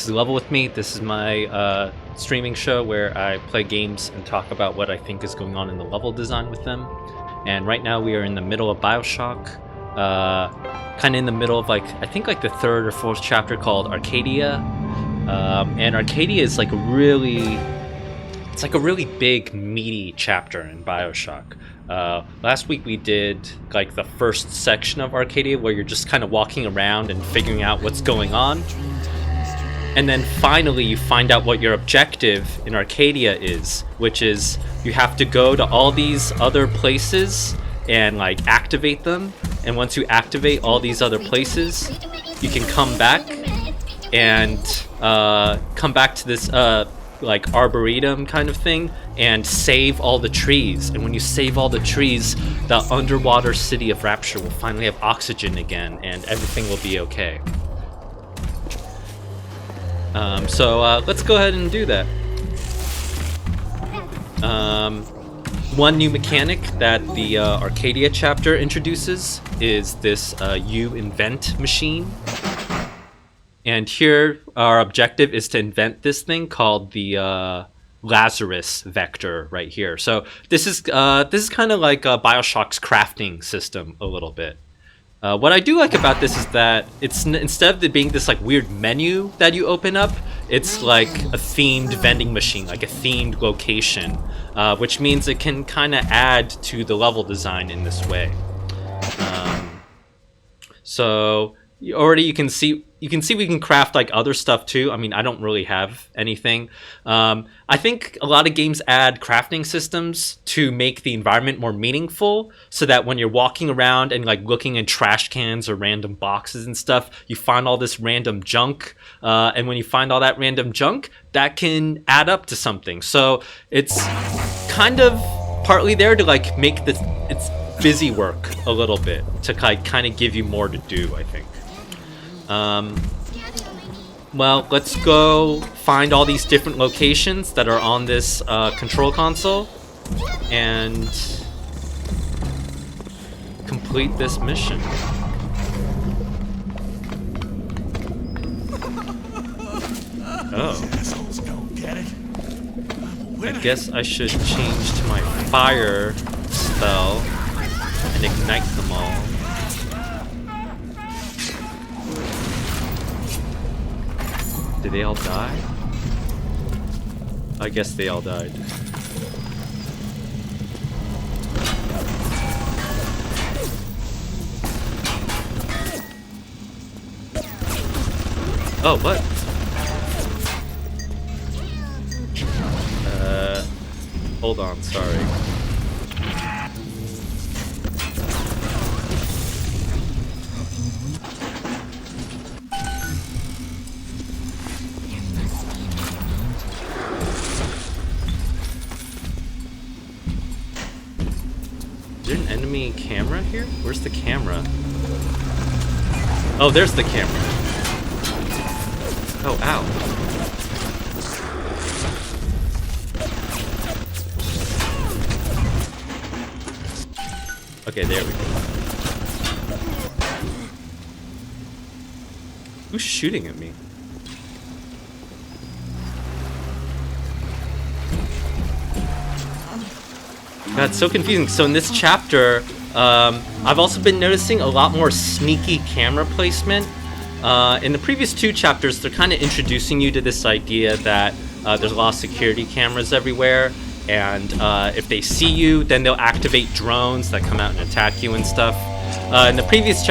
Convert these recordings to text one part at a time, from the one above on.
is Level With Me. This is my streaming show where I play games and talk about what I think is going on in the level design with them. And right now we are in the middle of BioShock, kind of in the middle of I think the third or fourth chapter called Arcadia. And Arcadia is like a really big, meaty chapter in BioShock. Last week we did like the first section of Arcadia where you're just kind of walking around and figuring out what's going on. And then finally you find out what your objective in Arcadia is, which is you have to go to all these other places and like activate them. And once you activate all these other places, you can come back and come back to this like arboretum kind of thing and save all the trees. And when you save all the trees, the underwater city of Rapture will finally have oxygen again and everything will be okay. So let's go ahead and do that. One new mechanic that the Arcadia chapter introduces is this you invent machine. And here our objective is to invent this thing called the Lazarus vector right here. So this is kind of like BioShock's crafting system a little bit. What I do like about this is that it's instead of it being this like weird menu that you open up, it's like a themed vending machine, like a themed location, which means it can kind of add to the level design in this way. So you can see we can craft like other stuff too. I mean, I don't really have anything. I think a lot of games add crafting systems to make the environment more meaningful, so that when you're walking around and like looking in trash cans or random boxes and stuff, you find all this random junk. And when you find all that random junk, that can add up to something. So it's kind of partly there to like make it's busy work a little bit, to kind of give you more to do, I think. Well, let's go find all these different locations that are on this control console and complete this mission. Oh. I guess I should change to my fire spell and ignite them all. Did they all die? I guess they all died. Oh, what? Hold on, sorry. Is there an enemy camera here? Where's the camera? Oh, there's the camera. Oh, ow. Okay, there we go. Who's shooting at me? God, it's so confusing. So in this chapter, I've also been noticing a lot more sneaky camera placement. In the previous two chapters, they're kind of introducing you to this idea that there's a lot of security cameras everywhere, and if they see you, then they'll activate drones that come out and attack you and stuff. In the previous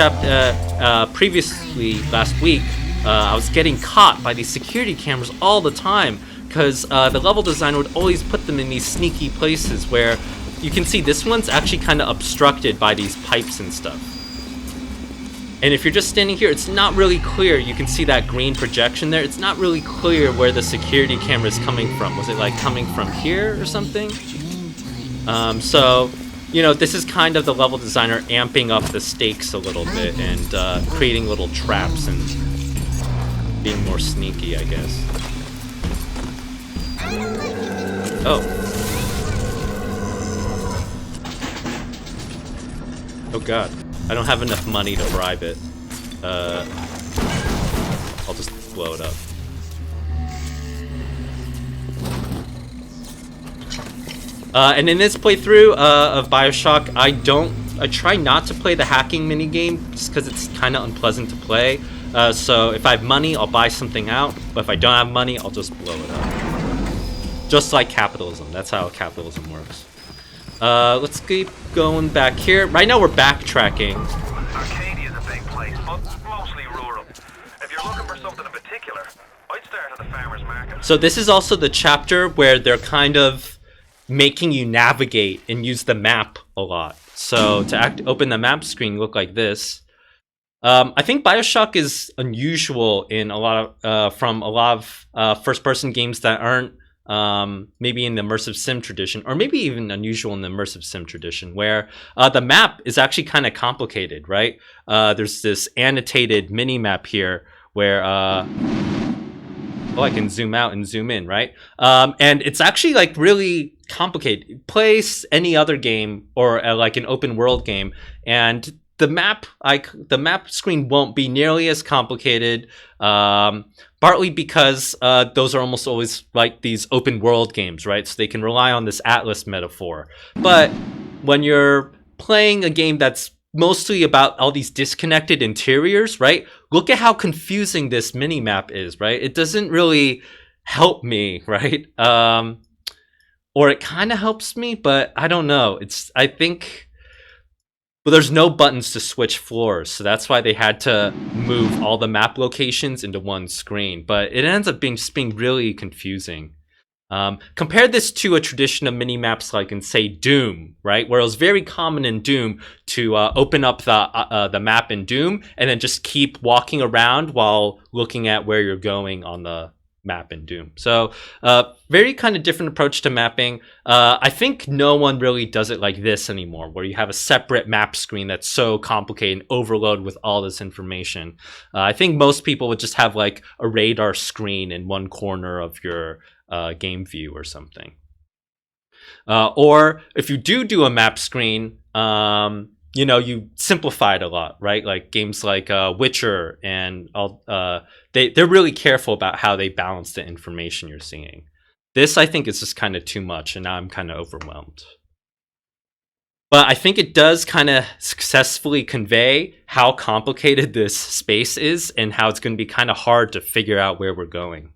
previously last week, I was getting caught by these security cameras all the time, because the level designer would always put them in these sneaky places where you can see this one's actually kind of obstructed by these pipes and stuff. And if you're just standing here, it's not really clear. You can see that green projection there. It's not really clear where the security camera is coming from. Was it like coming from here or something? So, you know, this is kind of the level designer amping up the stakes a little bit and creating little traps and being more sneaky, I guess. Oh. Oh god. I don't have enough money to bribe it. I'll just blow it up. And in this playthrough of BioShock, I try not to play the hacking minigame just because it's kind of unpleasant to play. So if I have money, I'll buy something out. But if I don't have money, I'll just blow it up. Just like capitalism. That's how capitalism works. Let's keep going back here. Right now we're backtracking. Arcadia is a big place, but mostly rural. If you're looking for something in particular, I'd start at the farmer's market. So this is also the chapter where they're kind of making you navigate and use the map a lot. So to open the map screen, look like this. I think BioShock is unusual in a lot of from a lot of first-person games that aren't maybe in the immersive sim tradition, or maybe even unusual in the immersive sim tradition, where the map is actually kind of complicated, right? There's this annotated mini map here where I can zoom out and zoom in, right? And it's actually like really complicated. Place any other game or like an open world game, and the map screen won't be nearly as complicated. Partly because those are almost always like these open world games, right? So they can rely on this atlas metaphor. But when you're playing a game that's mostly about all these disconnected interiors, right? Look at how confusing this mini map is, right? It doesn't really help me, right? Or it kind of helps me, but I don't know. I think. But there's no buttons to switch floors, so that's why they had to move all the map locations into one screen. But it ends up being really confusing. Compare this to a tradition of mini-maps like in, say, Doom, right? Where it was very common in Doom to open up the map in Doom and then just keep walking around while looking at where you're going on the map in Doom. So very kind of different approach to mapping. I think no one really does it like this anymore, where you have a separate map screen that's so complicated and overloaded with all this information. I think most people would just have like a radar screen in one corner of your game view or something. Or if you do a map screen, you know, you simplify it a lot, right? Like games like Witcher and all, they're really careful about how they balance the information you're seeing. This, I think, is just kind of too much, and now I'm kind of overwhelmed. But I think it does kind of successfully convey how complicated this space is and how it's going to be kind of hard to figure out where we're going.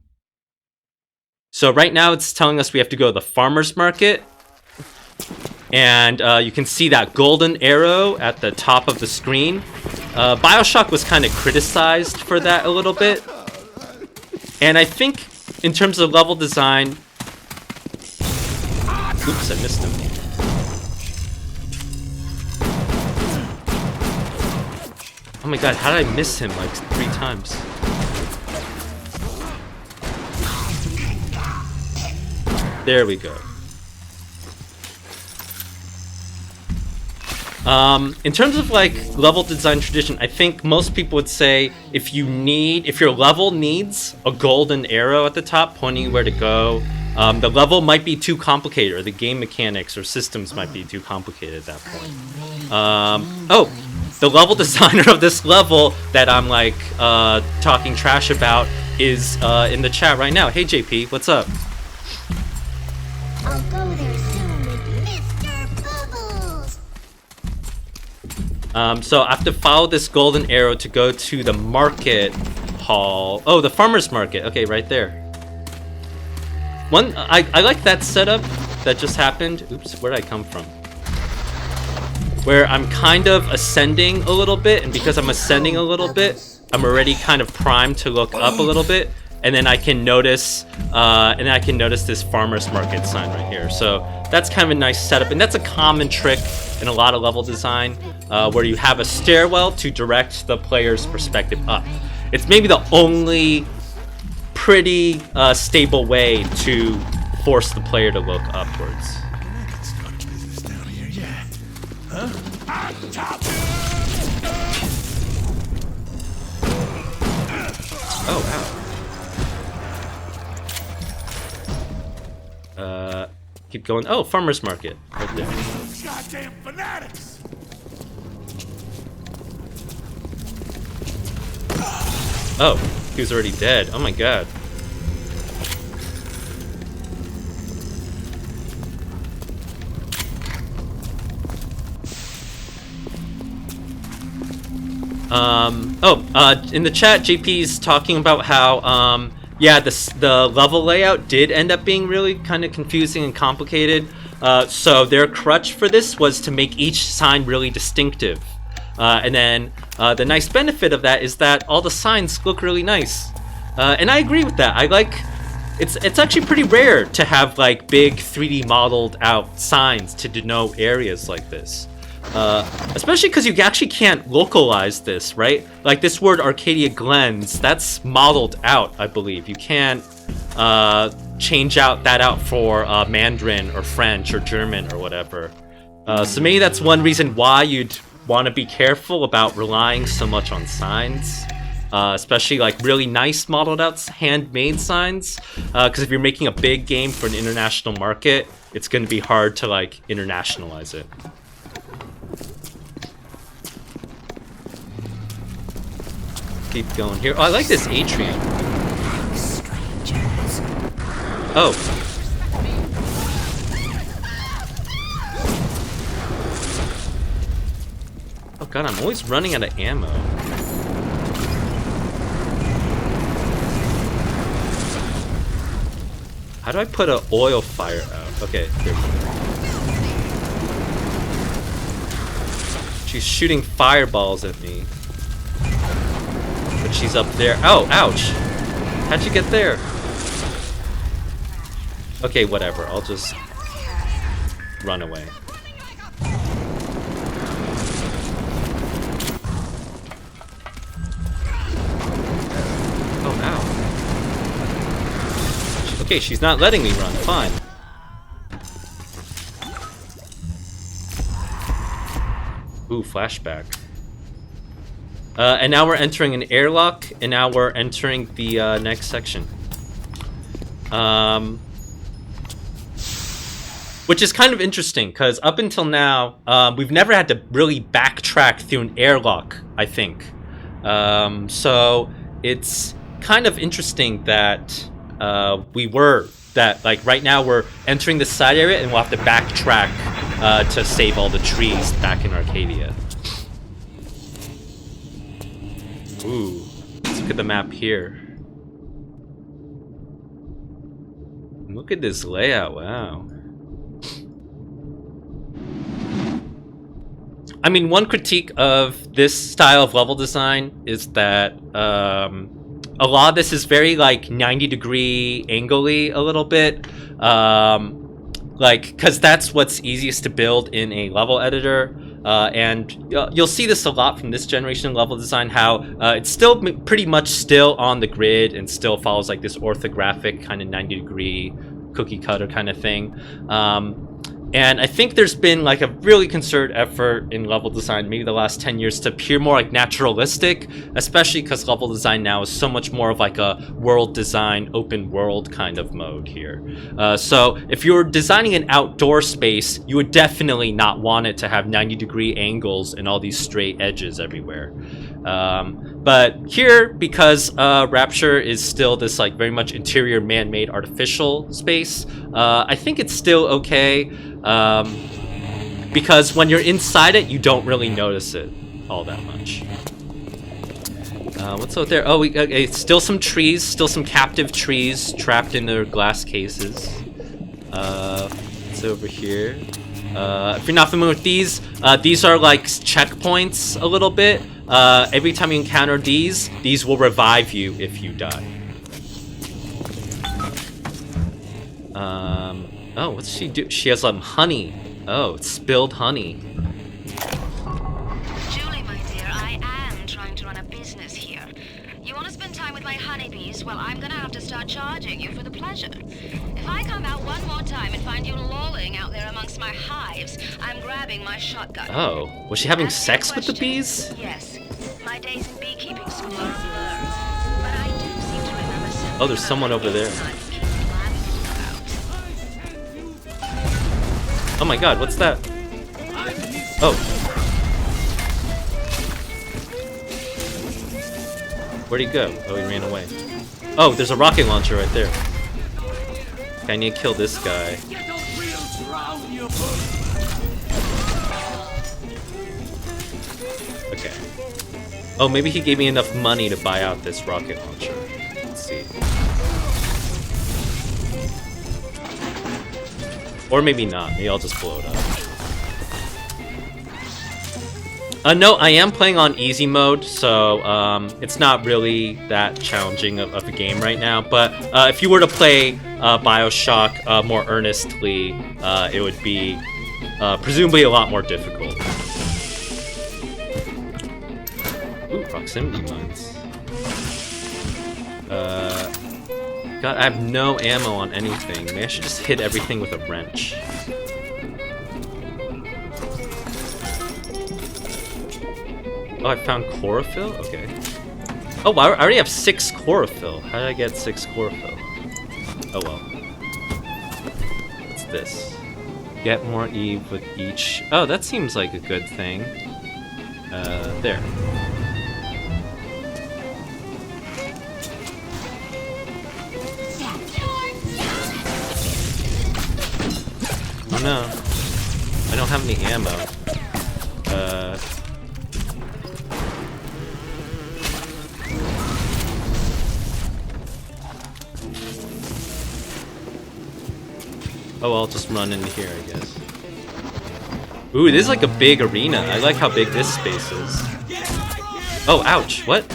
So right now it's telling us we have to go to the farmer's market. And you can see that golden arrow at the top of the screen. BioShock was kind of criticized for that a little bit. And I think in terms of level design... Oops, I missed him. Oh my god, how did I miss him like 3 times? There we go. In terms of like level design tradition, I think most people would say if your level needs a golden arrow at the top pointing where to go, the level might be too complicated, or the game mechanics or systems might be too complicated at that point. Oh, the level designer of this level that I'm like talking trash about is in the chat right now. Hey JP, what's up? I'll go there soon with Mr. Bubbles. So I have to follow this golden arrow to go to the market hall. Oh, the farmer's market. Okay, right there. I like that setup that just happened. Oops, where did I come from? Where I'm kind of ascending a little bit, and because I'm ascending a little bit, I'm already kind of primed to look up a little bit, and then I can notice, this farmer's market sign right here. So that's kind of a nice setup, and that's a common trick in a lot of level design, where you have a stairwell to direct the player's perspective up. It's maybe the only pretty stable way to force the player to look upwards. Oh, wow. Keep going. Oh, farmer's market. Right there. Goddamn fanatics! Oh, he was already dead. Oh my god. In the chat, JP's talking about how, yeah, the level layout did end up being really kind of confusing and complicated. So their crutch for this was to make each sign really distinctive. And then the nice benefit of that is that all the signs look really nice. And I agree with that. I like... It's actually pretty rare to have like big 3D modeled out signs to denote areas like this. Especially because you actually can't localize this, right? Like this word Arcadia Glens, that's modeled out, I believe. You can't change that out for Mandarin or French or German or whatever. So maybe that's one reason why you'd want to be careful about relying so much on signs. Especially like really nice modeled out handmade signs, because if you're making a big game for an international market, it's going to be hard to like internationalize it. Keep going here. Oh, I like this atrium. Oh. Oh god, I'm always running out of ammo. How do I put an oil fire out? Okay, here we go. She's shooting fireballs at me. But she's up there. Oh, ouch! How'd you get there? Okay, whatever. I'll just run away. Oh, ow. Okay, she's not letting me run. Fine. Ooh, flashback. And now we're entering an airlock, and now we're entering the next section. Which is kind of interesting, because up until now, we've never had to really backtrack through an airlock, I think. So it's kind of interesting that like right now we're entering the side area and we'll have to backtrack to save all the trees back in Arcadia. Ooh, let's look at the map here. Look at this layout, wow. I mean, one critique of this style of level design is that a lot of this is very like 90-degree angle-y a little bit. Like, because that's what's easiest to build in a level editor. And you'll see this a lot from this generation of level design, how it's still pretty much still on the grid and still follows like this orthographic kind of 90-degree cookie cutter kind of thing. And I think there's been like a really concerted effort in level design, maybe the last 10 years, to appear more like naturalistic, especially because level design now is so much more of like a world design, open world kind of mode here. So if you're designing an outdoor space, you would definitely not want it to have 90-degree angles and all these straight edges everywhere. But here, because Rapture is still this like very much interior man-made artificial space, I think it's still okay. Because when you're inside it, you don't really notice it all that much. What's out there? Oh, still some trees, still some captive trees trapped in their glass cases. What's over here? If you're not familiar with these are like checkpoints a little bit. Every time you encounter these will revive you if you die. Oh, what's she do? She has honey. Oh, it's spilled honey. Julie, my dear, I am trying to run a business here. You want to spend time with my honeybees? Well, I'm gonna have to start charging you for the pleasure. If I come out one more time and find you lolling out there amongst my hives, I'm grabbing my shotgun. Oh, was she having sex with the bees? Yes. My days in beekeeping school are a blur. But I do seem to remember something. Oh, there's someone over there. Oh my god, what's that? Oh. Where'd he go? Oh, he ran away. Oh, there's a rocket launcher right there. Okay, I need to kill this guy. Okay. Oh, maybe he gave me enough money to buy out this rocket launcher. Let's see. Or maybe not. Maybe I'll just blow it up. No, I am playing on easy mode, so it's not really that challenging of a game right now. But if you were to play BioShock more earnestly, it would be presumably a lot more difficult. Ooh, proximity mines. God, I have no ammo on anything. Maybe I should just hit everything with a wrench. Oh, I found chlorophyll? Okay. Oh, I already have 6 chlorophyll. How did I get 6 chlorophyll? Oh well. What's this? Get more Eve with each... Oh, that seems like a good thing. There. Oh no. I don't have any ammo. Oh, I'll just run into here, I guess. Ooh, this is like a big arena. I like how big this space is. Oh, ouch. What?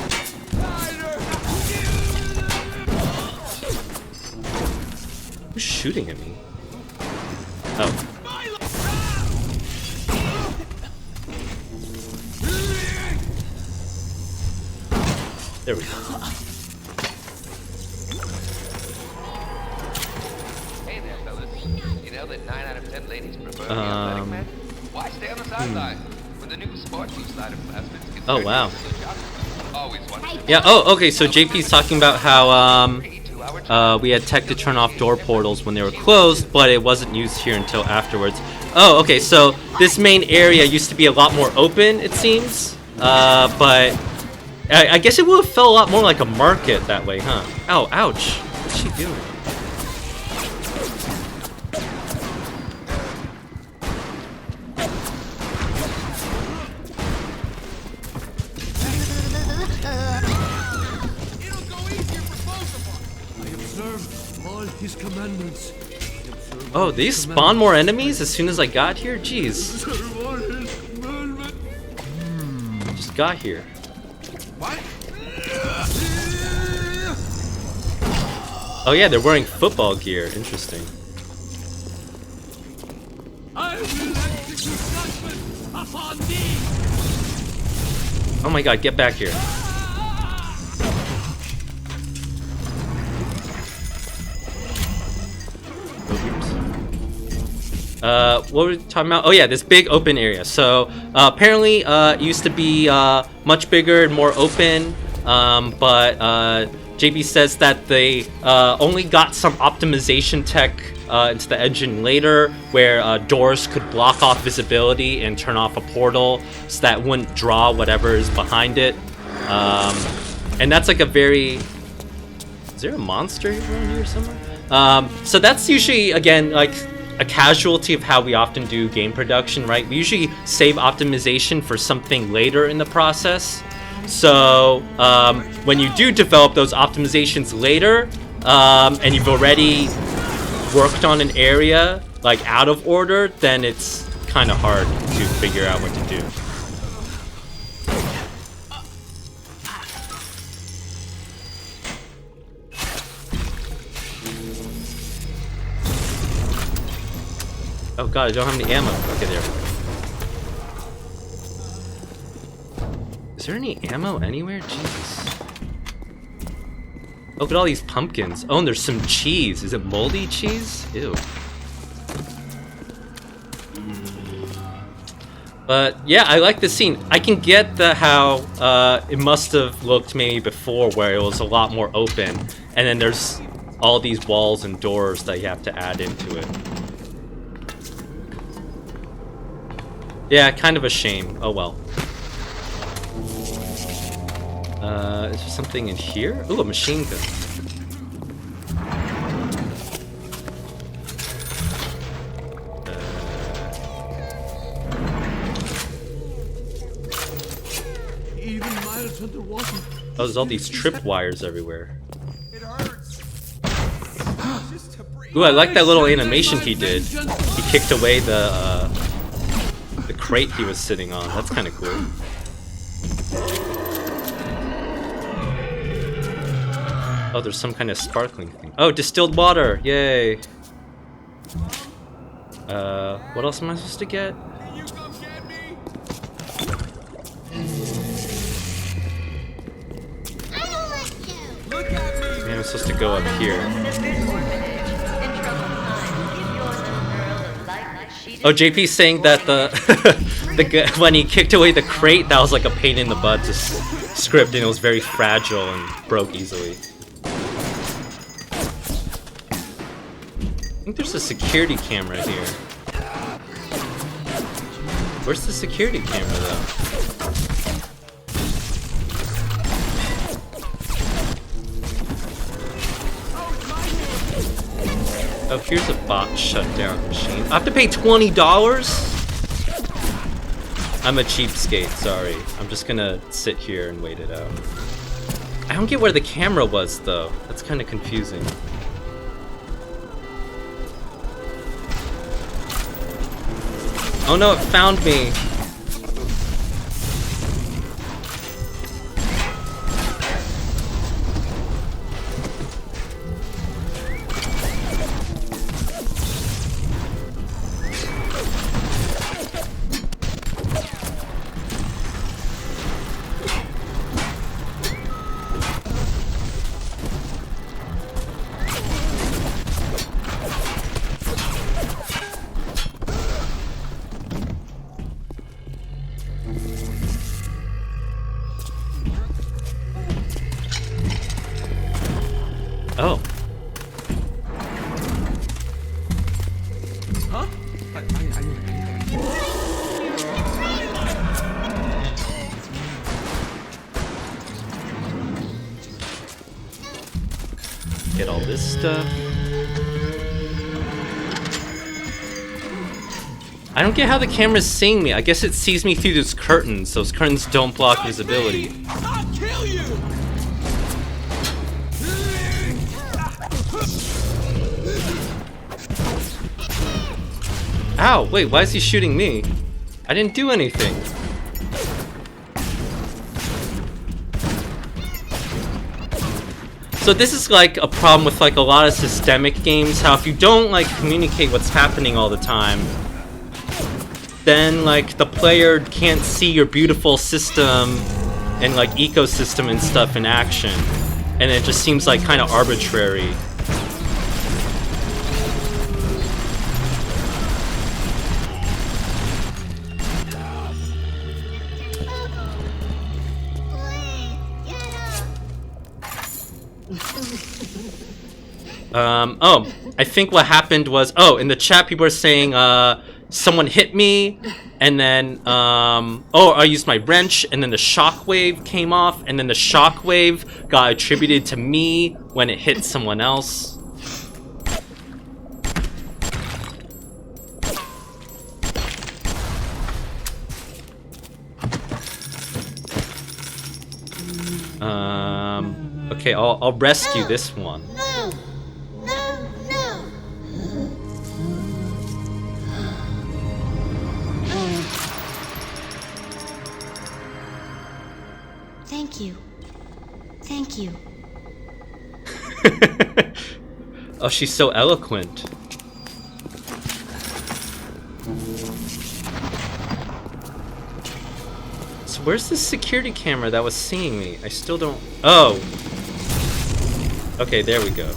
Who's shooting at me? Oh. There we go. Hey there, fellas. You know that 9 out of 10 ladies prefer the athletic men? Why stay on the sideline? When the new sports use side of plasmids gets Oh, wow. Always wondered. Yeah, oh, okay, so JP's talking about how, we had tech to turn off door portals when they were closed, but it wasn't used here until afterwards. Oh, okay, so this main area used to be a lot more open, it seems. But I guess it would have felt a lot more like a market that way, huh? Oh, ouch. What's she doing? His commandments. Oh, these spawn more enemies as soon as I got here? Jeez. Just got here. What? Oh yeah, they're wearing football gear. Interesting. I will execute judgment upon thee. Oh my god, get back here. What were we talking about? Oh yeah, this big open area. So apparently it used to be much bigger and more open, but JB says that they only got some optimization tech into the engine later, where doors could block off visibility and turn off a portal so that wouldn't draw whatever is behind it. And that's like a very... Is there a monster around here somewhere? So that's usually, again, like a casualty of how we often do game production, right? We usually save optimization for something later in the process. So when you do develop those optimizations later, and you've already worked on an area like out of order, then it's kind of hard to figure out what to do. Oh god, I don't have any ammo. Okay, there. Is there any ammo anywhere? Jesus. Look at all these pumpkins. Oh, and there's some cheese. Is it moldy cheese? Ew. But yeah, I like this scene. I can get how it must have looked maybe before, where it was a lot more open, and then there's all these walls and doors that you have to add into it. Yeah, kind of a shame. Oh well. Is there something in here? Ooh, a machine gun. Even mild Oh, there's all these trip wires everywhere. It hurts. Just to breathe. Ooh, I like that little animation he did. He kicked away the crate he was sitting on. That's kind of cool. Oh, there's some kind of sparkling thing. Oh, distilled water! Yay! What else am I supposed to get? Can you come get me? I don't let you. Look at me. Maybe I'm supposed to go up here. Oh, JP's saying that when he kicked away the crate, that was like a pain in the butt to script, and it was very fragile and broke easily. I think there's a security camera here. Where's the security camera though? Oh, here's a bot shutdown machine. I have to pay $20? I'm a cheapskate, sorry. I'm just gonna sit here and wait it out. I don't get where the camera was though. That's kind of confusing. Oh no, it found me! Oh. Huh? Get all this stuff. I don't get how the camera's seeing me. I guess it sees me through those curtains. Those curtains don't block visibility. I'll kill you. Ow, wait, why is he shooting me? I didn't do anything. So this is like a problem with like a lot of systemic games, how if you don't like communicate what's happening all the time, then like the player can't see your beautiful system and like ecosystem and stuff in action. And it just seems like kind of arbitrary. Oh, I think what happened was, oh, in the chat people are saying, someone hit me, and then, oh, I used my wrench, and then the shockwave came off, and then the shockwave got attributed to me when it hit someone else. Okay, I'll rescue this one. No. No. No. Thank you. Thank you. Oh, she's so eloquent. So where's the security camera that was seeing me? I still don't... Oh! Okay, there we go.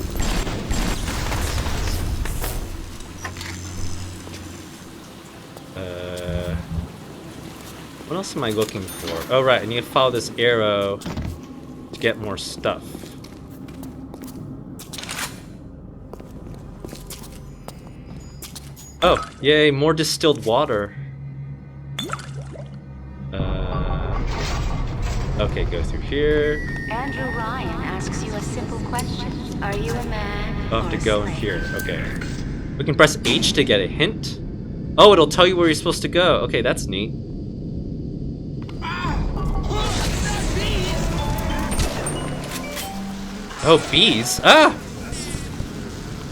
What else am I looking for? Oh, right, I need to follow this arrow to get more stuff. Oh, yay, more distilled water. Okay, go through here. Andrew Ryan asks you a simple question. Are you a man? I'll have to go in here. Okay. We can press H to get a hint. Oh, it'll tell you where you're supposed to go. Okay, that's neat. Oh, bees! Ah!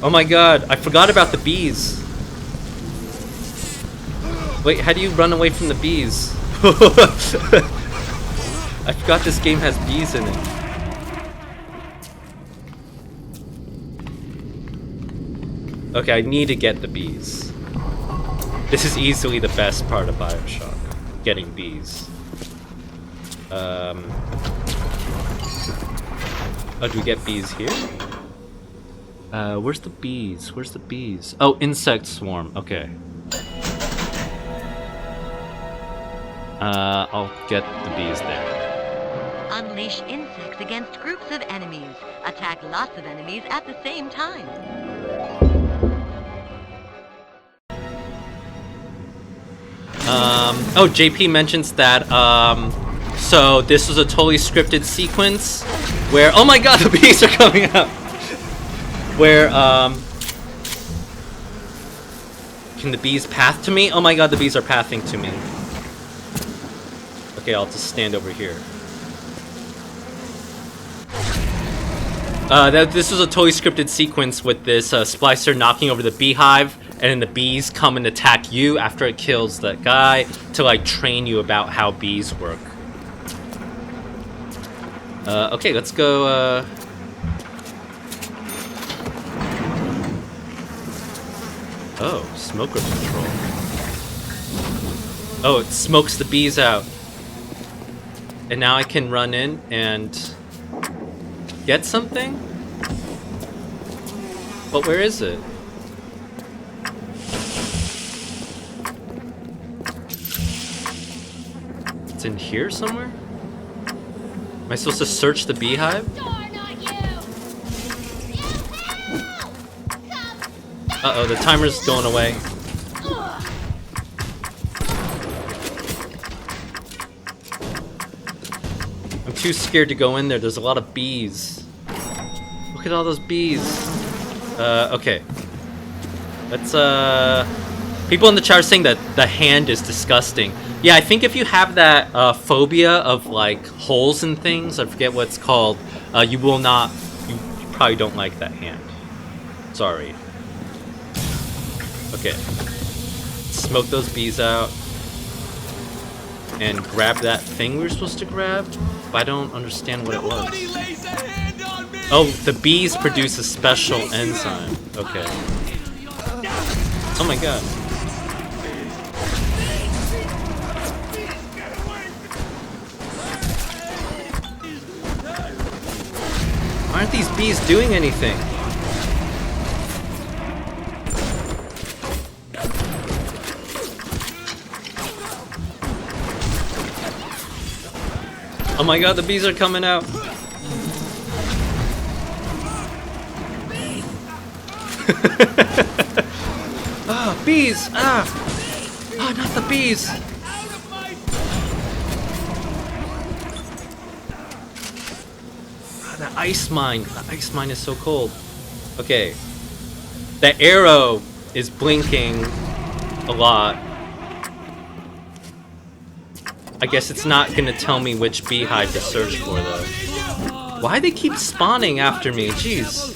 Oh my god, I forgot about the bees. Wait, how do you run away from the bees? I forgot this game has bees in it. Okay, I need to get the bees. This is easily the best part of BioShock. Getting bees. Oh, do we get bees here? Where's the bees? Where's the bees? Oh, insect swarm. Okay. I'll get the bees there. Unleash insects against groups of enemies. Attack lots of enemies at the same time. Oh, JP mentions that, so this was a totally scripted sequence where, oh my god, the bees are coming out! Where, can the bees path to me? Oh my god, the bees are pathing to me. Okay, I'll just stand over here. This was a totally scripted sequence with this splicer knocking over the beehive, and then the bees come and attack you after it kills that guy to like train you about how bees work. Okay, let's go. Oh, smoker control. Oh, it smokes the bees out. And now I can run in and get something? But where is it? It's in here somewhere? Am I supposed to search the beehive? Uh-oh, the timer's going away. I'm too scared to go in there. There's a lot of bees. Look at all those bees. Okay. Let's, people in the chat are saying that the hand is disgusting. Yeah, I think if you have that, phobia of, like, holes and things, I forget what it's called, you will not, you probably don't like that hand. Sorry. Okay. Smoke those bees out. And grab that thing we were supposed to grab, but I don't understand what it was. Oh, the bees produce a special enzyme. Okay. Oh my god. Why aren't these bees doing anything? Oh my god, the bees are coming out. Ah, bees! Ah! Ah, not the bees! Ah, the ice mine. The ice mine is so cold. Okay. The arrow is blinking a lot. I guess it's not gonna tell me which beehive to search for, though. Why do they keep spawning after me? Jeez.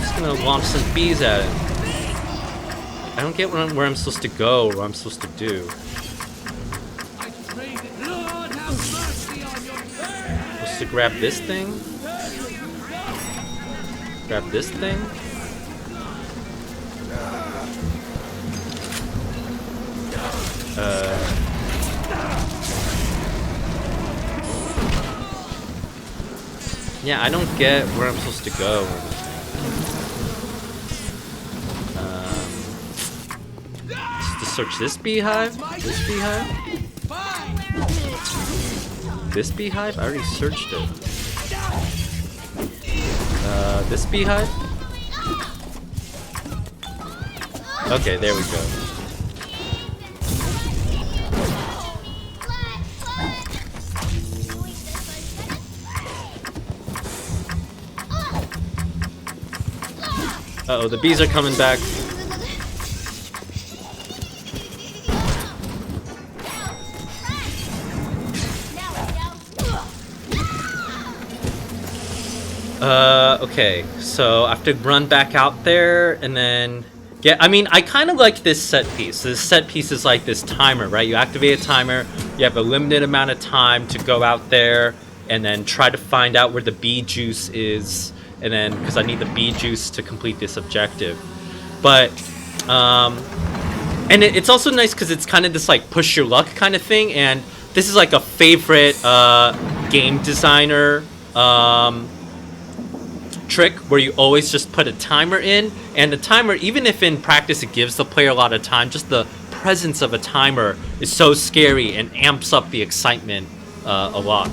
Just gonna launch some bees at it. I don't get where I'm supposed to go, or what I'm supposed to do. Supposed to grab this thing? Grab this thing? Yeah, I don't get where I'm supposed to go. Just to search this beehive? This beehive? This beehive? I already searched it. This beehive? Okay, there we go. Uh-oh, the bees are coming back. Okay, so I have to run back out there and then... Yeah, I mean, I kind of like this set piece. This set piece is like this timer, right? You activate a timer, you have a limited amount of time to go out there and then try to find out where the bee juice is, and then, because I need the bee juice to complete this objective. But, and it's also nice because it's kind of this like push your luck kind of thing, and this is like a favorite game designer trick where you always just put a timer in, and the timer, even if in practice it gives the player a lot of time, just the presence of a timer is so scary and amps up the excitement a lot.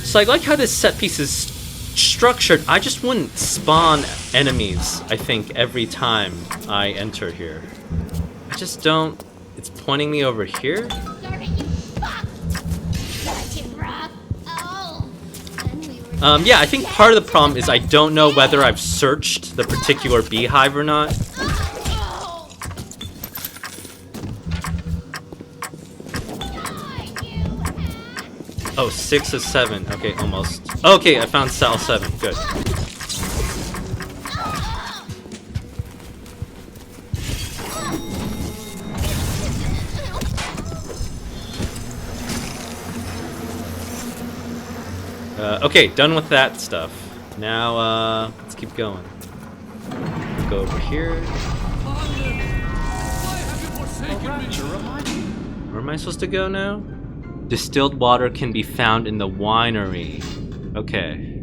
So I like how this set piece is structured. I just wouldn't spawn enemies, I think, every time I enter here. I just don't... It's pointing me over here? Yeah, I think part of the problem is I don't know whether I've searched the particular beehive or not. Oh, 6 of 7. Okay, almost. Okay, I found cell 7. Good. Okay, done with that stuff. Now, let's keep going. Go over here. Where am I supposed to go now? Distilled water can be found in the winery. Okay.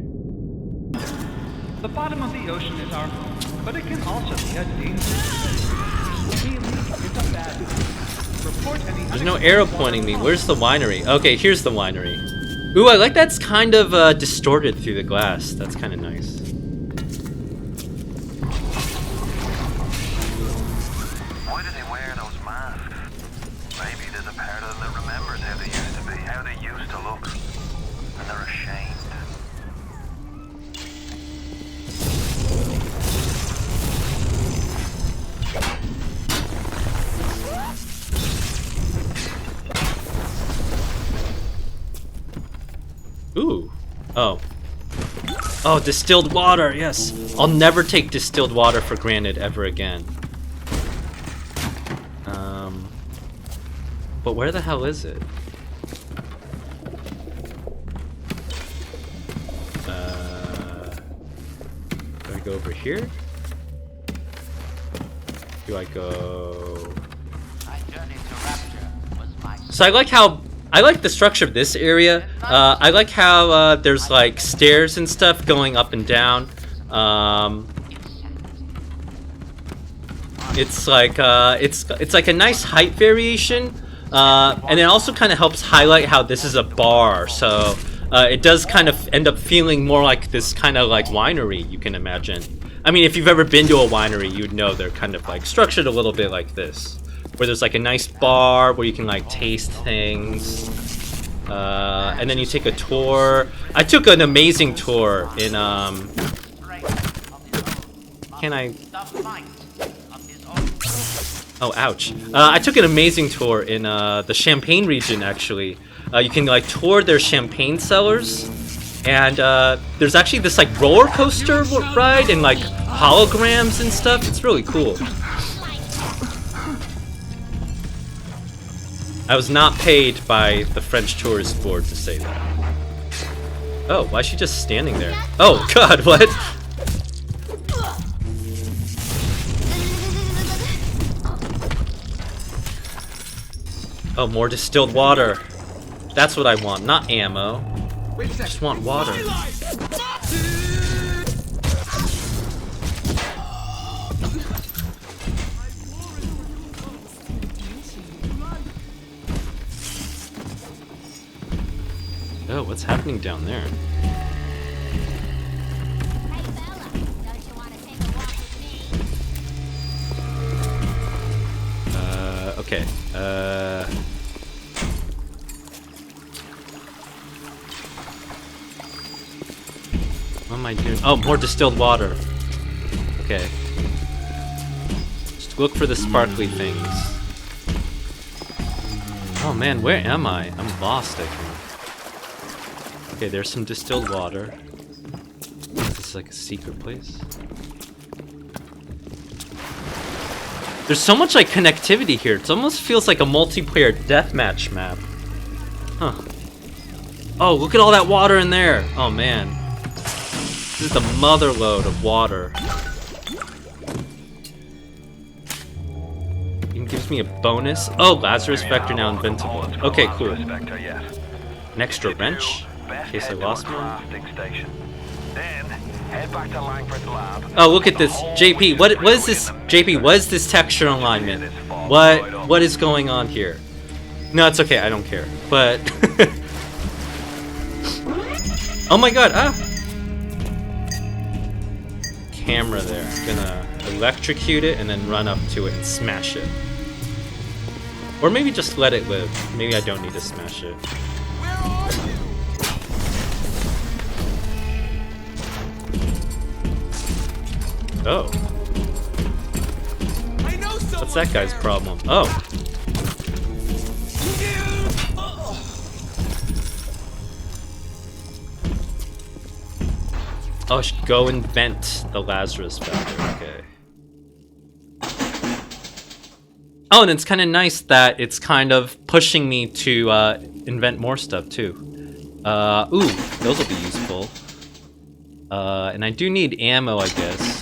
The bottom of the ocean is our home, but it can also be a dangerous place. There's no arrow pointing me. Where's the winery? Okay, here's the winery. Ooh, I like that's kind of distorted through the glass. That's kind of nice. Why do they wear those masks? Maybe there's a part of them that remembers how they used to be, how they used to look. And they're ashamed. Ooh. Oh. Oh, distilled water, yes. I'll never take distilled water for granted ever again. But where the hell is it? Do I go over here? Do I go... So I like the structure of this area. I like how there's like stairs and stuff going up and down. It's like a nice height variation, and it also kind of helps highlight how this is a bar. So it does kind of end up feeling more like this kind of like winery, you can imagine. I mean, if you've ever been to a winery, you'd know they're kind of like structured a little bit like this, where there's like a nice bar where you can like taste things, and then you take a tour. I took an amazing tour in can I? Oh, ouch. I took an amazing tour in the Champagne region, actually. You can like tour their champagne cellars, and there's actually this like roller coaster ride and like holograms and stuff. It's really cool. I was not paid by the French Tourist Board to say that. Oh, why is she just standing there? Oh god, what? Oh, more distilled water. That's what I want, not ammo. I just want water. Oh, what's happening down there? Okay. What am I doing? Oh, more distilled water. Okay. Just look for the sparkly things. Oh man, where am I? I'm lost, I think. Okay, there's some distilled water. This is like a secret place. There's so much like connectivity here. It almost feels like a multiplayer deathmatch map. Huh. Oh, look at all that water in there. Oh man. This is the mother load of water. It gives me a bonus. Oh, Lazarus Vector now inventable. Okay, cool. An extra wrench in case I lost one. Oh, look at this, JP. What is this, JP? What is this texture alignment? What is going on here? No, it's okay. I don't care. But oh my god! Ah, camera there. I'm gonna electrocute it and then run up to it and smash it. Or maybe just let it live. Maybe I don't need to smash it. Oh. What's that guy's problem? Oh. Oh, I should go invent the Lazarus Vector. Okay. Oh, and it's kind of nice that it's kind of pushing me to invent more stuff too. Ooh, those will be useful. And I do need ammo, I guess.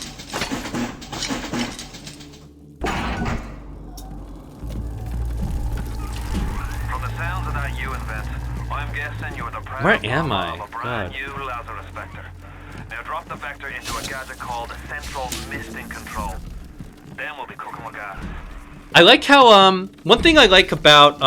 From the sounds of that you invent, I'm guessing you're the proud Where am father I? of a brand God. new Lazarus Vector. Now drop the Vector into a gadget called Central Misting Control. Then we'll be cooking with gas. I like how one thing I like about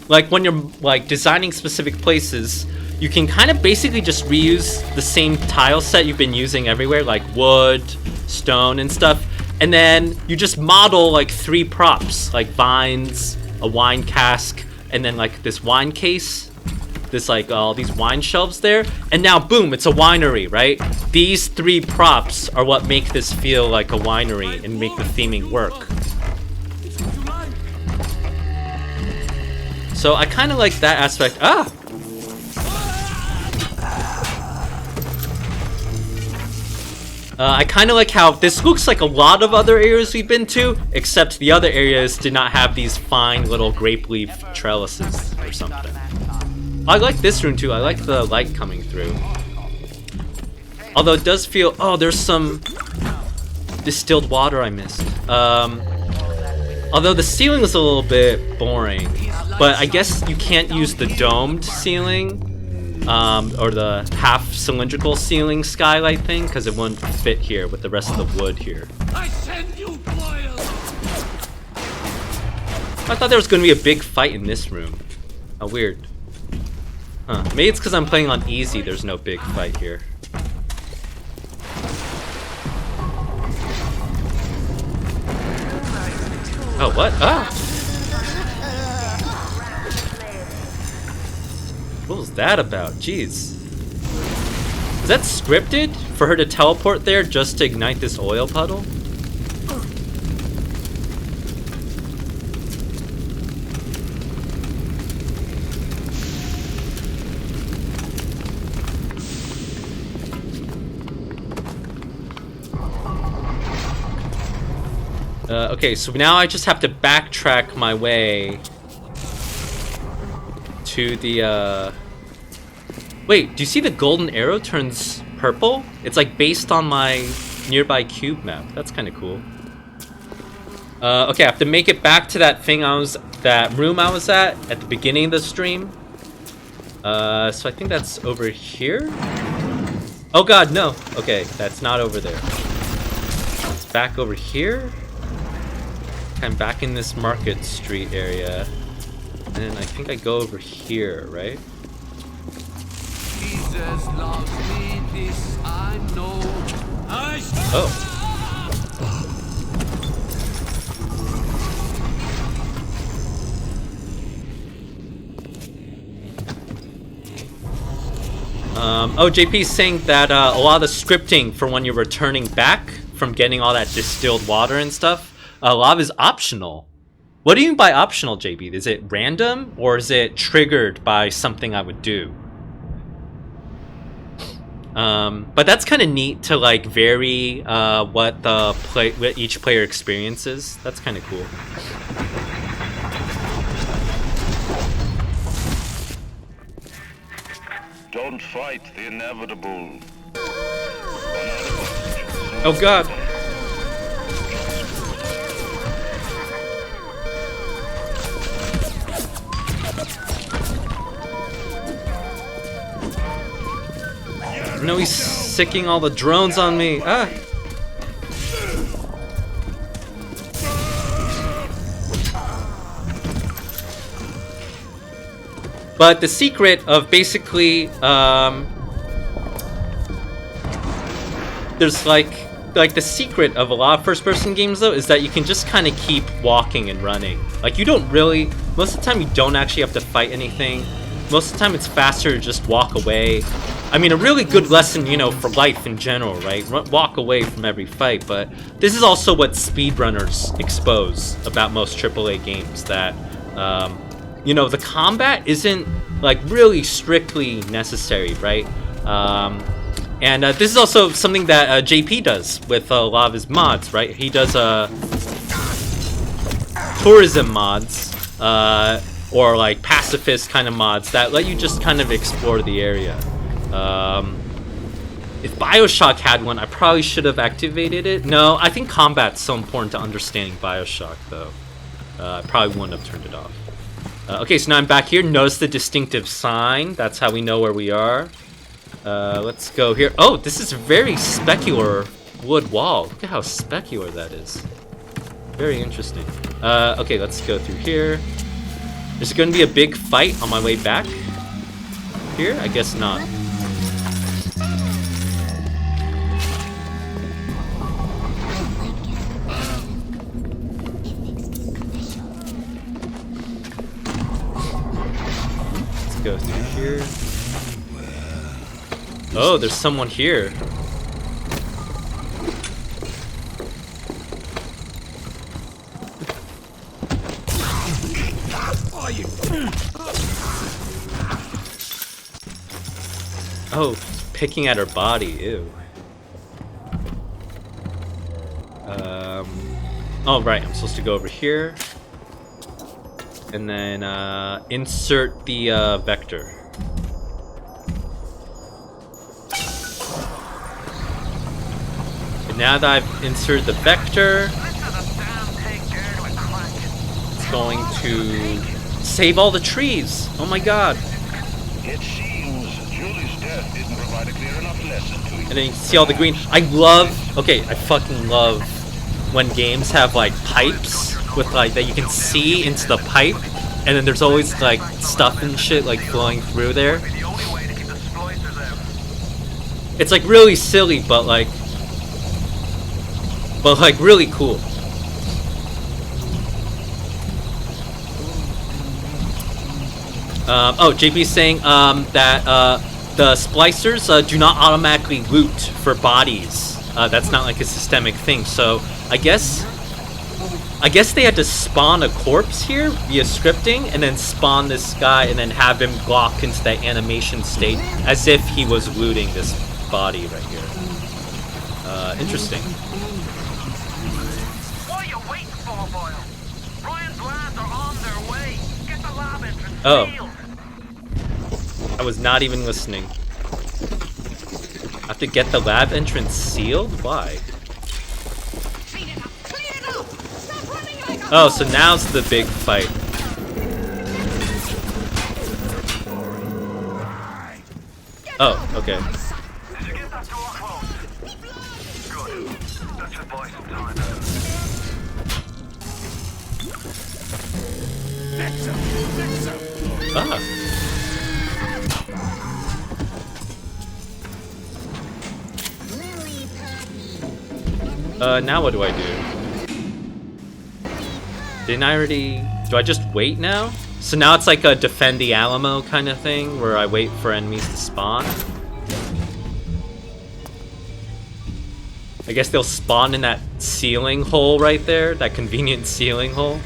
like when you're like designing specific places, you can kind of basically just reuse the same tile set you've been using everywhere, like wood, stone, and stuff, and then you just model like 3 props, like vines, a wine cask, and then like this wine case, this like all these wine shelves there, and now boom, it's a winery, right? These 3 props are what make this feel like a winery and make the theming work. So I kind of like that aspect. Ah! I kind of like how this looks like a lot of other areas we've been to, except the other areas did not have these fine little grape leaf trellises or something. I like this room too. I like the light coming through. Although it does feel... Oh, there's some distilled water I missed. Although the ceiling is a little bit boring, but I guess you can't use the domed ceiling, or the half cylindrical ceiling skylight thing, because it wouldn't fit here with the rest of the wood here. I send you boils. I thought there was going to be a big fight in this room. How weird. Huh. Maybe it's because I'm playing on easy, there's no big fight here. Oh, what? Ah! What was that about? Jeez. Is that scripted? For her to teleport there just to ignite this oil puddle? Okay, so now I just have to backtrack my way to the, Wait, do you see the golden arrow turns purple? It's like based on my nearby cube map. That's kind of cool. Okay, I have to make it back to that thing that room I was at the beginning of the stream. So I think that's over here? Oh god, no. Okay, that's not over there. It's back over here? I'm back in this Market Street area. And then I think I go over here, right? Jesus loves me, this I know. Oh. Oh, JP's saying that a lot of the scripting for when you're returning back from getting all that distilled water and stuff, a lot of it is optional. What do you mean by optional, JP? Is it random or is it triggered by something I would do? But that's kind of neat to like vary what each player experiences. That's kind of cool. Don't fight the inevitable. Oh god. No, he's sicking all the drones on me. Ah. But the secret of basically, there's like the secret of a lot of first-person games though is that you can just kind of keep walking and running. Like you don't really, most of the time you don't actually have to fight anything. Most of the time it's faster to just walk away. I mean, a really good lesson, you know, for life in general, right? Walk away from every fight, but this is also what speedrunners expose about most AAA games, that, you know, the combat isn't, like, really strictly necessary, right? And this is also something that JP does with a lot of his mods, right? He does tourism mods, or like pacifist kind of mods that let you just kind of explore the area. If BioShock had one, I probably should have activated it. No, I think combat's so important to understanding BioShock, though. I probably wouldn't have turned it off. Okay, so now I'm back here. Notice the distinctive sign. That's how we know where we are. Let's go here. Oh, this is a very specular wood wall. Look at how specular that is. Very interesting. Okay, let's go through here. Is it going to be a big fight on my way back? Here? I guess not. Let's go through here. Oh, there's someone here. Oh, picking at her body, ew. Oh, right, I'm supposed to go over here. And then, insert the, vector. And now that I've inserted the vector, it's going to save all the trees. Oh my god. It seems Julie's death didn't provide a clear enough lesson to you. And then you can see all the green. I fucking love when games have like pipes with like that you can see into the pipe, and then there's always like stuff and shit like flowing through there. It's like really silly, but like really cool. Oh, JP's saying that the splicers do not automatically loot for bodies. That's not like a systemic thing. So I guess they had to spawn a corpse here via scripting, and then spawn this guy, and then have him lock into that animation state as if he was looting this body right here. Interesting. What are you waiting for, Boyle? Ryan's lads are on their way. Get the lab entrance sealed. I was not even listening. I have to get the lab entrance sealed? Why? Oh, so now's the big fight. Oh, okay. Did you get that door closed? Good. That should buy some time. Now what do I do? Didn't I already... Do I just wait now? So now it's like a defend the Alamo kind of thing, where I wait for enemies to spawn? I guess they'll spawn in that ceiling hole right there, that convenient ceiling hole.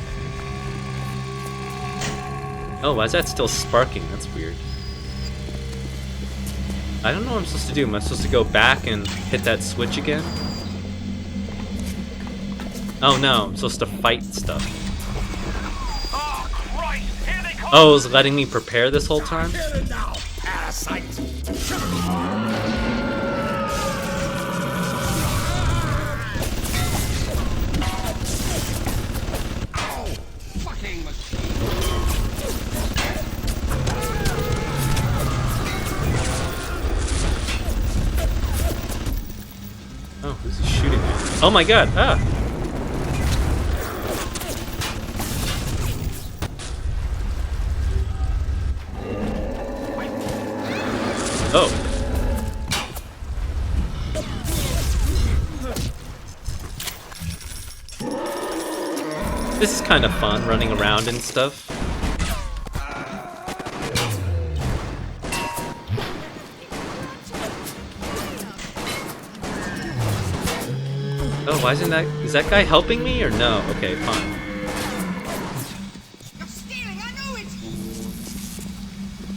Oh, why is that still sparking? That's weird. I don't know what I'm supposed to do. Am I supposed to go back and hit that switch again? Oh no, I'm supposed to fight stuff. Oh, Christ! Here they come! Oh, it was letting me prepare this whole time? Get it now, parasite! Ow! Fucking machine! Oh, who's he shooting at? Oh my god, ah! Oh. This is kind of fun, running around and stuff. Oh, why isn't that... Is that guy helping me or no? Okay, fine. You're stealing, I know it!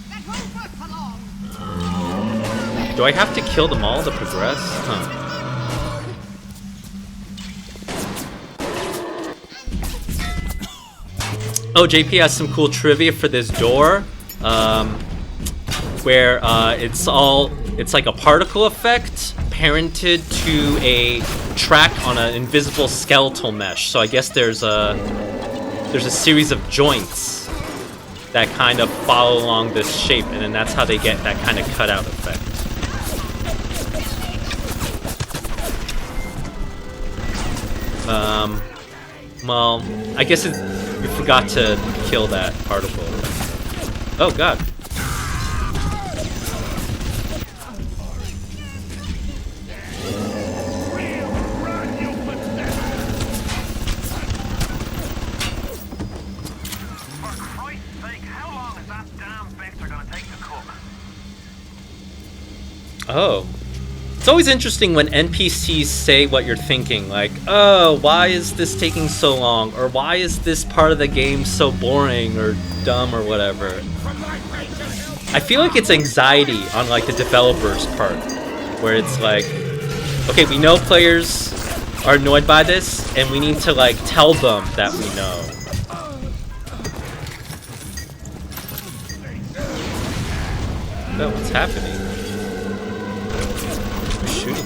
That won't work for long! Do I have to kill them all to progress? Huh. Oh, JP has some cool trivia for this door. Where it's like a particle effect parented to a track on an invisible skeletal mesh. So I guess there's a series of joints that kind of follow along this shape, and then that's how they get that kind of cutout effect. Well, I guess you forgot to kill that particle. Oh god. Oh. It's always interesting when NPCs say what you're thinking, like, oh, why is this taking so long? Or why is this part of the game so boring or dumb or whatever? I feel like it's anxiety on like the developer's part, where it's like, okay, we know players are annoyed by this, and we need to like tell them that we know. Oh, what's happening? Shooting.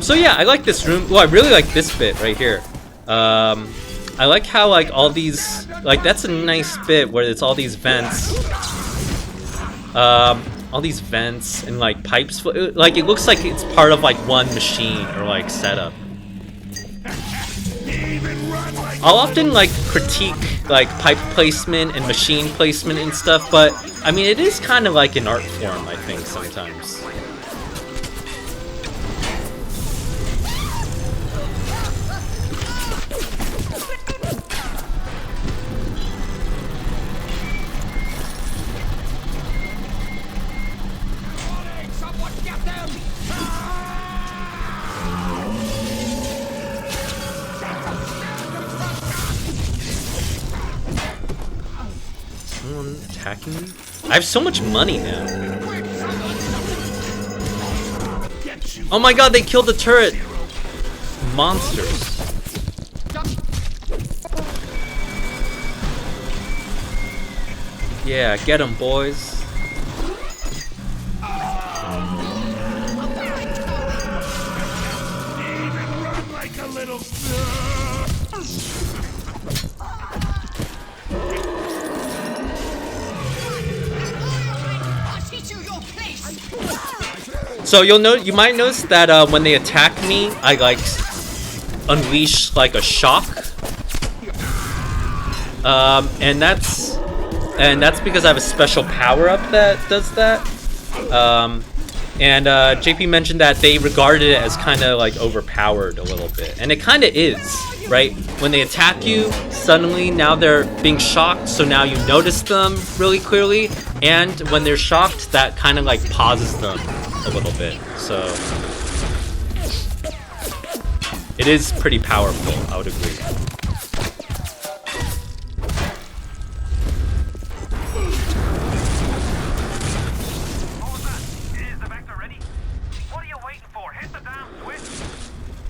So yeah, I like this room. Well, I really like this bit right here. I like how like all these, like that's a nice bit where it's all these vents. All these vents and like pipes. Like it looks like it's part of like one machine or like setup. I'll often like critique like pipe placement and machine placement and stuff, but I mean it is kind of like an art form, I think, sometimes. Attacking me? I have so much money now. Oh my god, they killed the turret! Monsters. Yeah, get them, boys. So you might notice that when they attack me, I like unleash like a shock, and that's because I have a special power up that does that. And JP mentioned that they regarded it as kind of like overpowered a little bit, and it kind of is, right? When they attack you, suddenly now they're being shocked, so now you notice them really clearly, and when they're shocked, that kind of like pauses them a little bit. So it is pretty powerful, I would agree.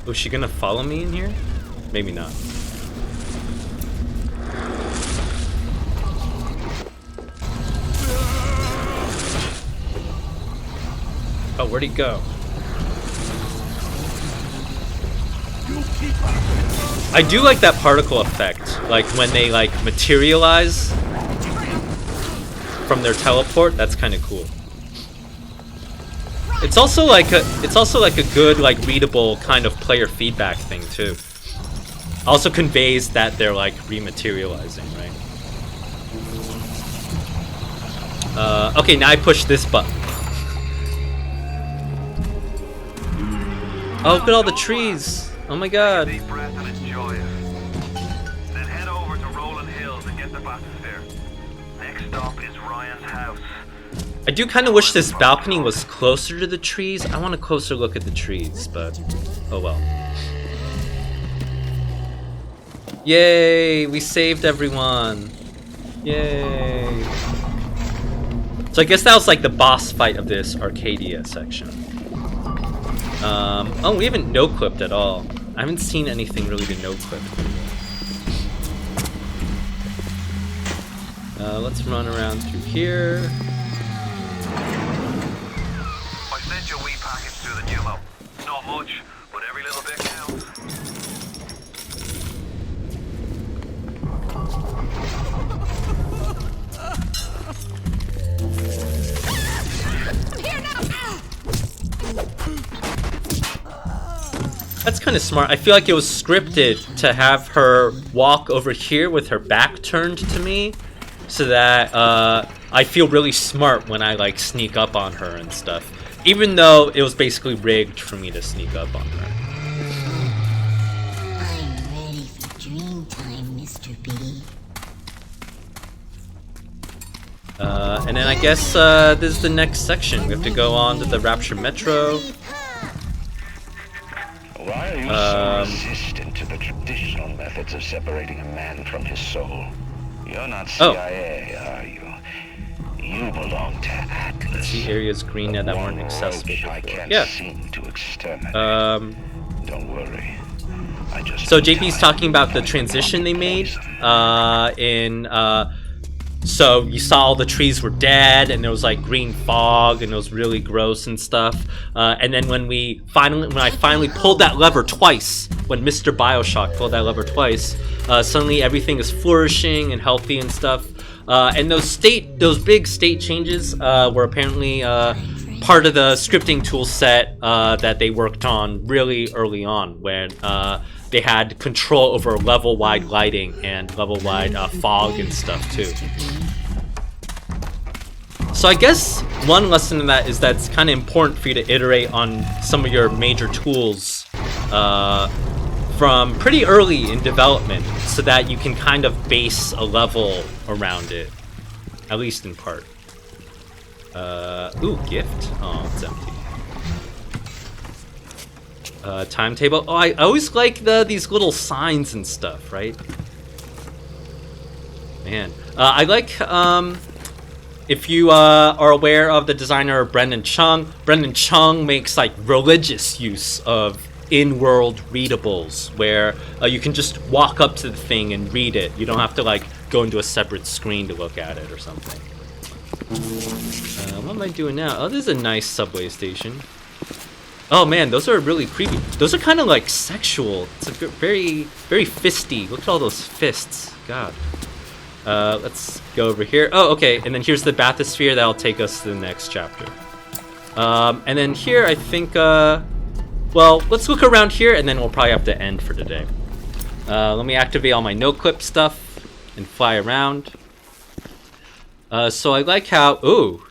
Oh, is she gonna follow me in here? Maybe not. Oh, where'd he go? I do like that particle effect, like when they like materialize from their teleport. That's kind of cool. It's also like a good like readable kind of player feedback thing too. Also conveys that they're like rematerializing, right? Okay, now I push this button. Oh, look at all the trees! Oh my god! Deep breath and enjoy it. Then head over to Rolling Hills and get the bathysphere. Next stop is Ryan's house. I do kind of wish this balcony was closer to the trees. I want a closer look at the trees, but oh well. Yay! We saved everyone! Yay! So I guess that was like the boss fight of this Arcadia section. Oh, we haven't no-clipped at all. I haven't seen anything really to no-clip. Let's run around through here. I sent you a wee package through the pneumo. Not much, but every little bit counts. That's kind of smart. I feel like it was scripted to have her walk over here with her back turned to me, so that I feel really smart when I like sneak up on her and stuff. Even though it was basically rigged for me to sneak up on her. I'm ready for dream time, Mr. B. And then I guess this is the next section. We have to go on to the Rapture Metro. Why are you so resistant to the traditional methods of separating a man from his soul? You're not CIA, are you? You belong to Atlas. The areas green that weren't accessible before. I can't Yeah. seem to exterminate. Don't worry. I just So JP's talking about the transition they made so you saw all the trees were dead and there was like green fog and it was really gross and stuff. And then when I finally pulled that lever twice, when Mr. BioShock pulled that lever twice, suddenly everything is flourishing and healthy and stuff. And those big state changes were apparently part of the scripting tool set that they worked on really early on, when they had control over level-wide lighting and level-wide fog and stuff too. So I guess one lesson in that is that it's kind of important for you to iterate on some of your major tools from pretty early in development, so that you can kind of base a level around it, at least in part. Ooh, gift. Oh, it's empty. Timetable. Oh, I always like these little signs and stuff, right? Man, I like if you are aware of the designer Brendan Chung makes like religious use of in-world readables, where you can just walk up to the thing and read it. You don't have to like go into a separate screen to look at it or something. What am I doing now? Oh, this is a nice subway station. Oh man, those are really creepy. Those are kind of like sexual. It's a very, very fisty. Look at all those fists. God. Let's go over here. Oh, okay. And then here's the bathysphere. That'll take us to the next chapter. And then here, I think, well, let's look around here, and then we'll probably have to end for today. Let me activate all my no-clip stuff and fly around. So I like how... Ooh,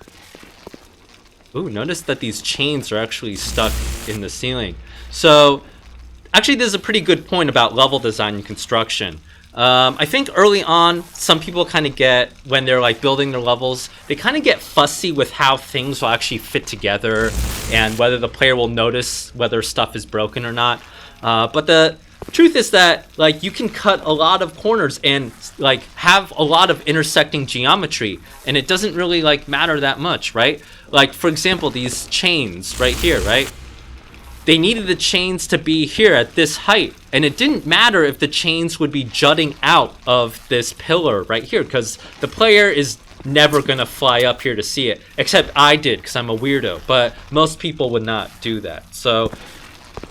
notice that these chains are actually stuck in the ceiling. So, actually, this is a pretty good point about level design and construction. I think early on, some people kind of get, when they're like building their levels, they kind of get fussy with how things will actually fit together and whether the player will notice whether stuff is broken or not. But the truth is that like you can cut a lot of corners and like have a lot of intersecting geometry, and it doesn't really like matter that much, right? Like for example, these chains right here, right? They needed the chains to be here at this height, and it didn't matter if the chains would be jutting out of this pillar right here, because the player is never gonna fly up here to see it, except I did because I'm a weirdo, but most people would not do that. So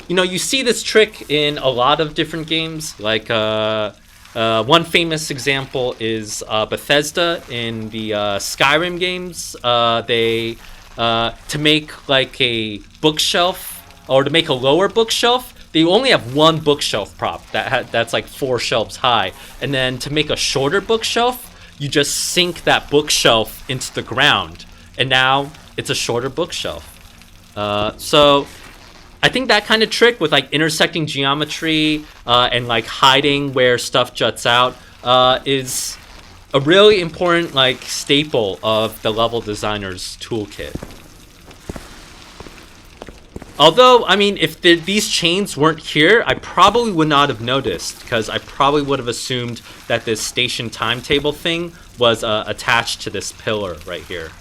you know, you see this trick in a lot of different games. Like one famous example is Bethesda in the Skyrim games. They to make like a bookshelf, or to make a lower bookshelf, they only have one bookshelf prop that's like 4 shelves high, and then to make a shorter bookshelf, you just sink that bookshelf into the ground, and now it's a shorter bookshelf. So I think that kind of trick with like intersecting geometry and like hiding where stuff juts out is a really important like staple of the level designer's toolkit. Although, I mean, if these chains weren't here, I probably would not have noticed, because I probably would have assumed that this station timetable thing was attached to this pillar right here.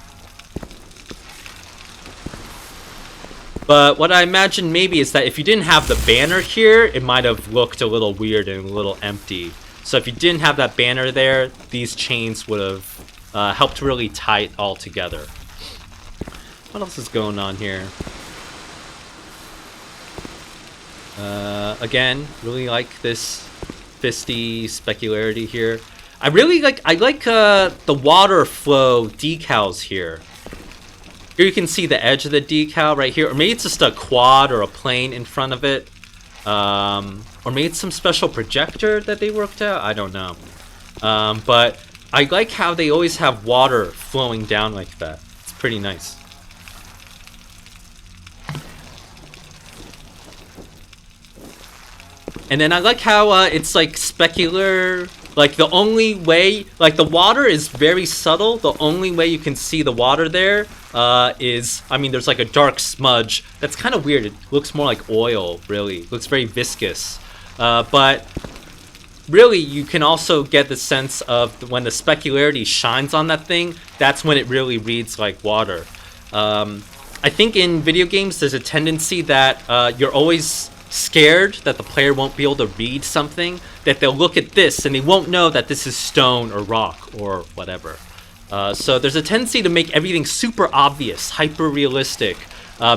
But what I imagine maybe is that if you didn't have the banner here, it might have looked a little weird and a little empty. So if you didn't have that banner there, these chains would have helped really tie it all together. What else is going on here? Again, really like this fisty specularity here. I like the water flow decals here. Here you can see the edge of the decal right here, or maybe it's just a quad or a plane in front of it, or maybe it's some special projector that they worked out. I don't know, but I like how they always have water flowing down like that. It's pretty nice. And then I like how it's like specular. Like the only way, like the water is very subtle. The only way you can see the water there is, I mean, there's like a dark smudge. That's kind of weird. It looks more like oil, really. It looks very viscous. But really, you can also get the sense of when the specularity shines on that thing, that's when it really reads like water. I think in video games, there's a tendency that you're always scared that the player won't be able to read something, that they'll look at this and they won't know that this is stone or rock or whatever. So there's a tendency to make everything super obvious, hyper realistic,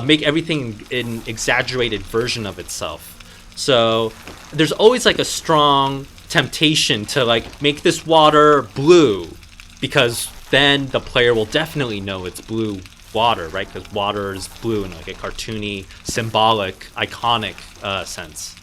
make everything an exaggerated version of itself. So there's always like a strong temptation to like make this water blue, because then the player will definitely know it's blue water, right? Because water is blue in like a cartoony, symbolic, iconic sense.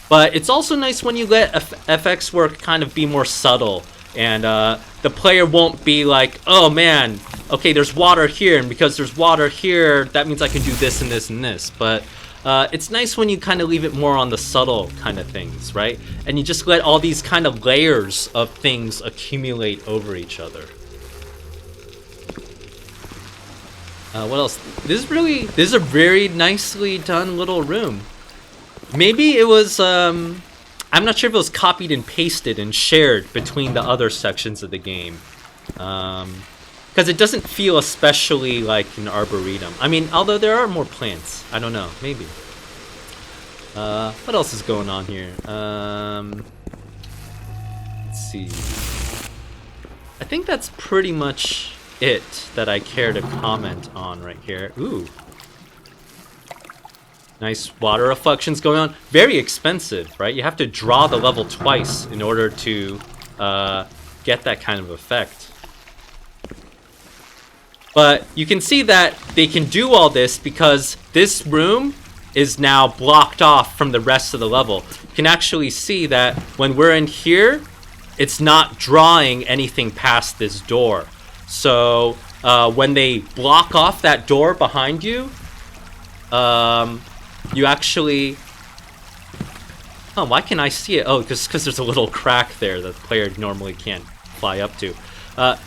But it's also nice when you let FX work kind of be more subtle, and the player won't be like, oh man, okay, there's water here, and because there's water here, that means I can do this and this and this. But it's nice when you kind of leave it more on the subtle kind of things, right? And you just let all these kind of layers of things accumulate over each other. What else? This is a very nicely done little room. Maybe it was, I'm not sure if it was copied and pasted and shared between the other sections of the game. Because it doesn't feel especially like an arboretum. I mean, although there are more plants. I don't know, maybe. What else is going on here? Let's see. I think that's pretty much it that I care to comment on right here. Ooh. Nice water reflections going on. Very expensive, right? You have to draw the level twice in order to get that kind of effect. But you can see that they can do all this because this room is now blocked off from the rest of the level. You can actually see that when we're in here, it's not drawing anything past this door. So when they block off that door behind you, you actually... Oh, why can I see it? Oh, because there's a little crack there that the player normally can't fly up to.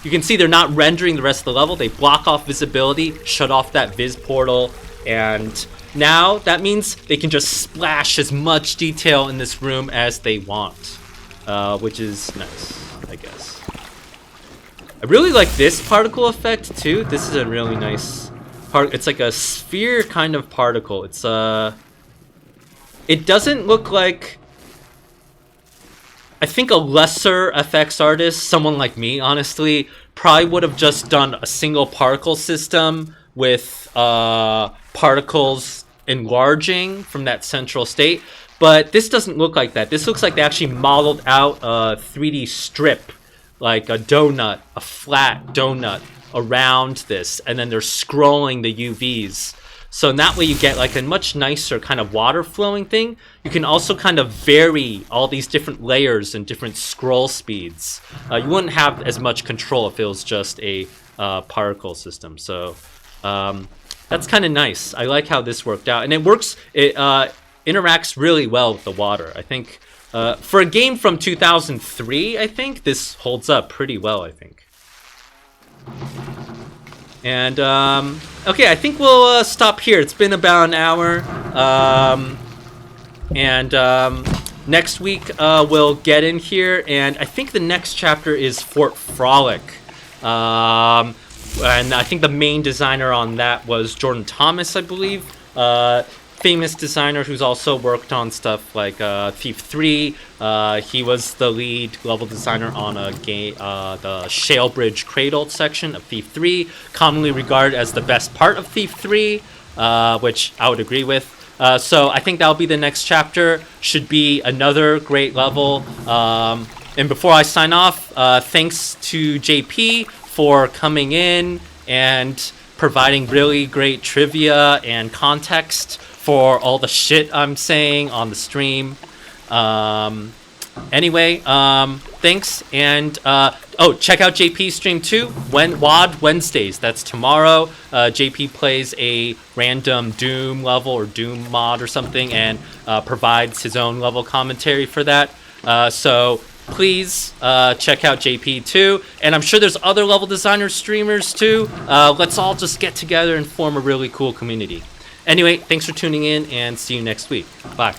You can see they're not rendering the rest of the level. They block off visibility, shut off that viz portal, and now that means they can just splash as much detail in this room as they want, which is nice, I guess. I really like this particle effect too. This is a really nice part. It's like a sphere kind of particle. It's it doesn't look like, I think a lesser effects artist, someone like me, honestly, probably would have just done a single particle system with particles enlarging from that central state. But this doesn't look like that. This looks like they actually modeled out a 3D strip, like a donut, a flat donut around this, and then they're scrolling the UVs. So in that way you get like a much nicer kind of water flowing thing. You can also kind of vary all these different layers and different scroll speeds. You wouldn't have as much control if it was just a particle system. So that's kind of nice. I like how this worked out. And it works, it interacts really well with the water. I think for a game from 2003, I think this holds up pretty well, I think. And okay, I think we'll stop here. It's been about an hour. Next week we'll get in here, and I think the next chapter is Fort Frolic. And I think the main designer on that was Jordan Thomas, I believe. Famous designer who's also worked on stuff like Thief 3. He was the lead level designer on a game, the Shalebridge Cradle section of Thief 3, commonly regarded as the best part of Thief 3, which I would agree with. So I think that'll be the next chapter. Should be another great level. And before I sign off, thanks to JP for coming in and providing really great trivia and context for all the shit I'm saying on the stream. Anyway, thanks, and check out JP's stream too. WOD Wednesdays, that's tomorrow. JP plays a random Doom level or Doom mod or something, and provides his own level commentary for that. So please check out JP too, and I'm sure there's other level designer streamers too. Let's all just get together and form a really cool community. Anyway, thanks for tuning in, and see you next week. Bye.